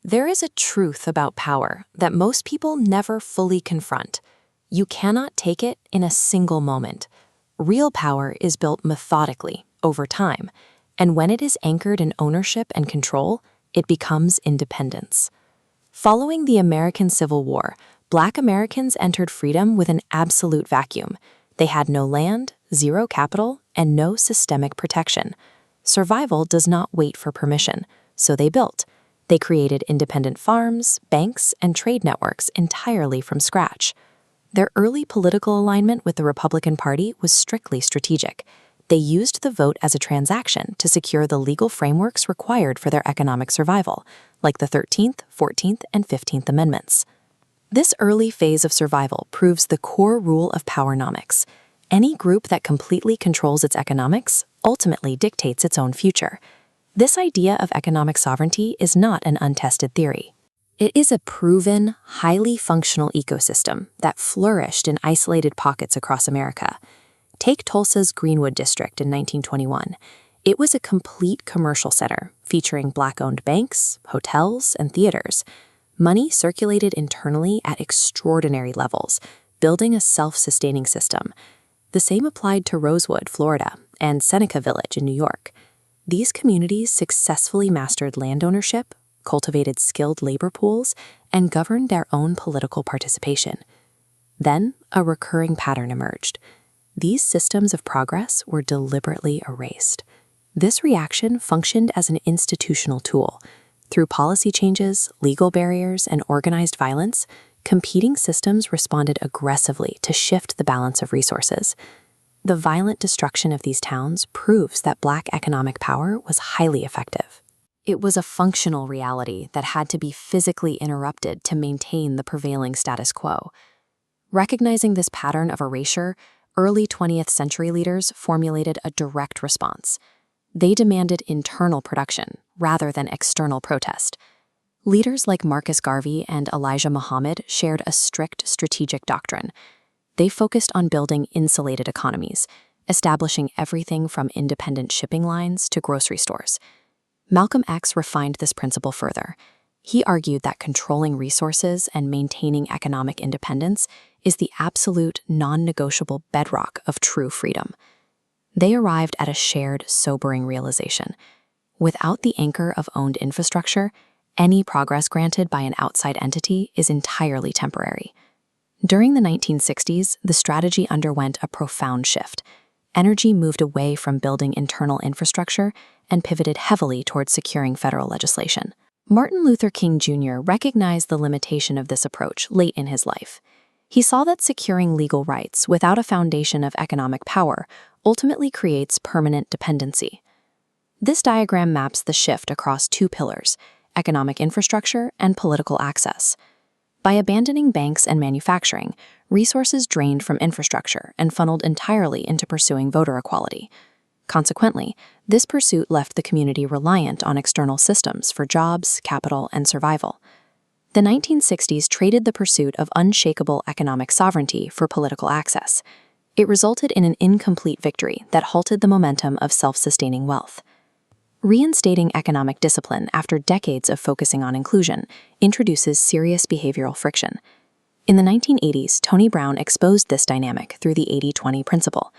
There is a truth about power that most people never fully confront. You cannot take it in a single moment. Real power is built methodically, over time, and when it is anchored in ownership and control, it becomes independence. Following the American Civil War, Black Americans entered freedom with an absolute vacuum. They had no land, zero capital, and no systemic protection. Survival does not wait for permission, so they built. They created independent farms, banks, and trade networks entirely from scratch. Their early political alignment with the Republican Party was strictly strategic. They used the vote as a transaction to secure the legal frameworks required for their economic survival, like the 13th, 14th, and 15th Amendments. This early phase of survival proves the core rule of PowerNomics. Any group that completely controls its economics ultimately dictates its own future. This idea of economic sovereignty is not an untested theory. It is a proven, highly functional ecosystem that flourished in isolated pockets across America. Take Tulsa's Greenwood District in 1921. It was a complete commercial center featuring Black-owned banks, hotels, and theaters. Money circulated internally at extraordinary levels, building a self-sustaining system. The same applied to Rosewood, Florida, and Seneca Village in New York. These communities successfully mastered land ownership, cultivated skilled labor pools, and governed their own political participation. Then, a recurring pattern emerged. These systems of progress were deliberately erased. This reaction functioned as an institutional tool. Through policy changes, legal barriers, and organized violence, competing systems responded aggressively to shift the balance of resources. The violent destruction of these towns proves that Black economic power was highly effective. It was a functional reality that had to be physically interrupted to maintain the prevailing status quo. Recognizing this pattern of erasure, early 20th century leaders formulated a direct response. They demanded internal production rather than external protest. Leaders like Marcus Garvey and Elijah Muhammad shared a strict strategic doctrine. They focused on building insulated economies, establishing everything from independent shipping lines to grocery stores. Malcolm X refined this principle further. He argued that controlling resources and maintaining economic independence is the absolute, non-negotiable bedrock of true freedom. They arrived at a shared, sobering realization. Without the anchor of owned infrastructure, any progress granted by an outside entity is entirely temporary. During the 1960s, the strategy underwent a profound shift. Energy moved away from building internal infrastructure and pivoted heavily towards securing federal legislation. Martin Luther King Jr. recognized the limitation of this approach late in his life. He saw that securing legal rights without a foundation of economic power ultimately creates permanent dependency. This diagram maps the shift across two pillars: economic infrastructure and political access. By abandoning banks and manufacturing, resources drained from infrastructure and funneled entirely into pursuing voter equality. Consequently, this pursuit left the community reliant on external systems for jobs, capital, and survival. The 1960s traded the pursuit of unshakable economic sovereignty for political access. It resulted in an incomplete victory that halted the momentum of self-sustaining wealth. Reinstating economic discipline after decades of focusing on inclusion introduces serious behavioral friction. In the 1980s, Tony Brown exposed this dynamic through the 80-20 principle.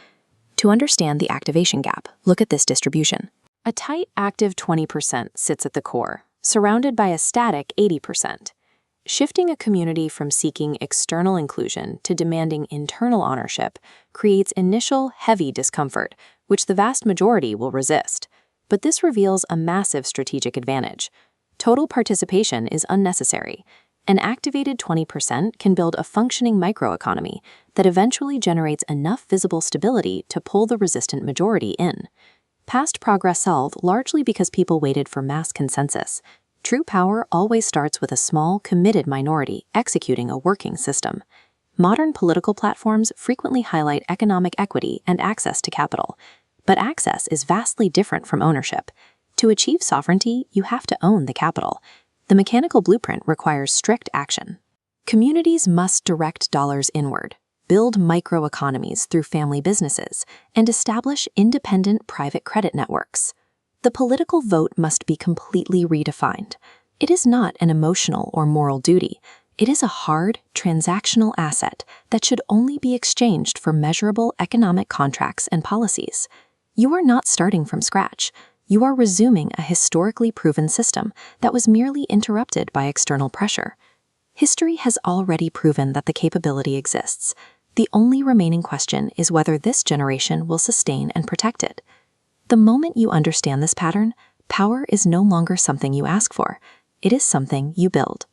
To understand the activation gap, look at this distribution. A tight, active 20% sits at the core, surrounded by a static 80%. Shifting a community from seeking external inclusion to demanding internal ownership creates initial, heavy discomfort, which the vast majority will resist. But this reveals a massive strategic advantage. Total participation is unnecessary. An activated 20% can build a functioning microeconomy that eventually generates enough visible stability to pull the resistant majority in. Past progress solved largely because people waited for mass consensus. True power always starts with a small, committed minority executing a working system. Modern political platforms frequently highlight economic equity and access to capital. But access is vastly different from ownership. To achieve sovereignty, you have to own the capital. The mechanical blueprint requires strict action. Communities must direct dollars inward, build microeconomies through family businesses, and establish independent private credit networks. The political vote must be completely redefined. It is not an emotional or moral duty. It is a hard, transactional asset that should only be exchanged for measurable economic contracts and policies. You are not starting from scratch. You are resuming a historically proven system that was merely interrupted by external pressure. History has already proven that the capability exists. The only remaining question is whether this generation will sustain and protect it. The moment you understand this pattern, power is no longer something you ask for. It is something you build.